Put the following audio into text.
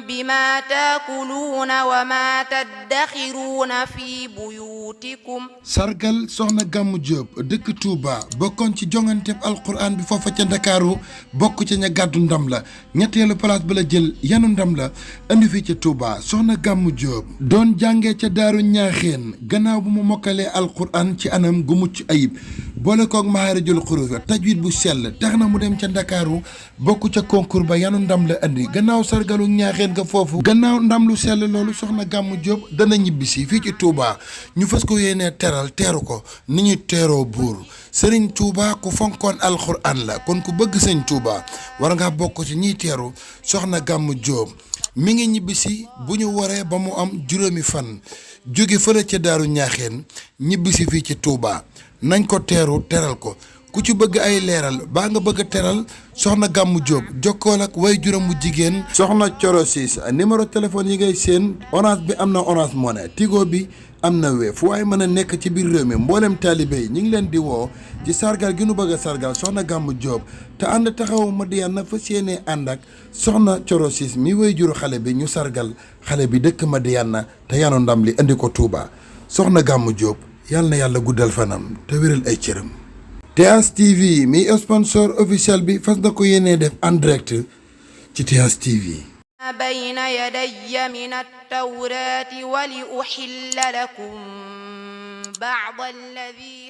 بما تاكلون وما تدخرون في بيوتكم. sargal soxna Gamou Diop dëkk Touba bokkoon ci jonganteeb alquran bi foofa ca Ndakaaru bokk ca ña gàddu ndam la ñetteelu place ba la jël yanu ndam la andi fii ca Touba soxna Gamou Diop doon jàngee ca daaru ñaaxeen gannaaw bu mu mokkalee alquran ci anam gu mucc ayib boole koog mahaarijul xuruuf tajwid bu sell tax na mu dem ca Ndakaaru bokk ca concours ba yanu ndam la andi gannaaw sargalu ñaaxeen nga foofu gannaaw ndam lu sell loolu soxna Gamou Diop dana ñibbisi fii ci Touba ñu fas ko yéenee teeru ko ni ñu teeroo buur Serigne Touba ku fonkoon alxuraan la kon ku bëgg Serigne Touba war nga bokk ci ñiy teeru soxna Gamou Diop mi ngi ñibbisi bu ñu waree ba mu am juróomi fan jóge fële ca daaru ñaaxeen ñibbisi fii ci Touba nañ ko teral ko ku ci bëgg ay leeral baa nga bëgg a teral soxna Gamou Diop jokkool ak way juróom mu jigéen soxna Coro Sis numéro téléphone yi ngay seen Orange bi am na Orange Money Tigo bi am na Wave fu waaye mën a nekk ci biir réew mi mboolem taalibe yi ñu ngi leen di woo ci sargal gi nu bëgg a sargal soxna Gamou Diop te ànd taxawu Madiyana fas yéene ànd ak soxna Coro Sis mi way juru xale bi ñu sargal xale bi dëkk Madiyana te yanu ndam li indi ko Touba soxna Gamou Diop yàlla na yàlla guddal fanam te wéral ay cëram. TH TV mi sponsor officiel bi fas na ko yéenee def en direct ci TH TV. بين يدي من التوراة ولأحل لكم بعض الذي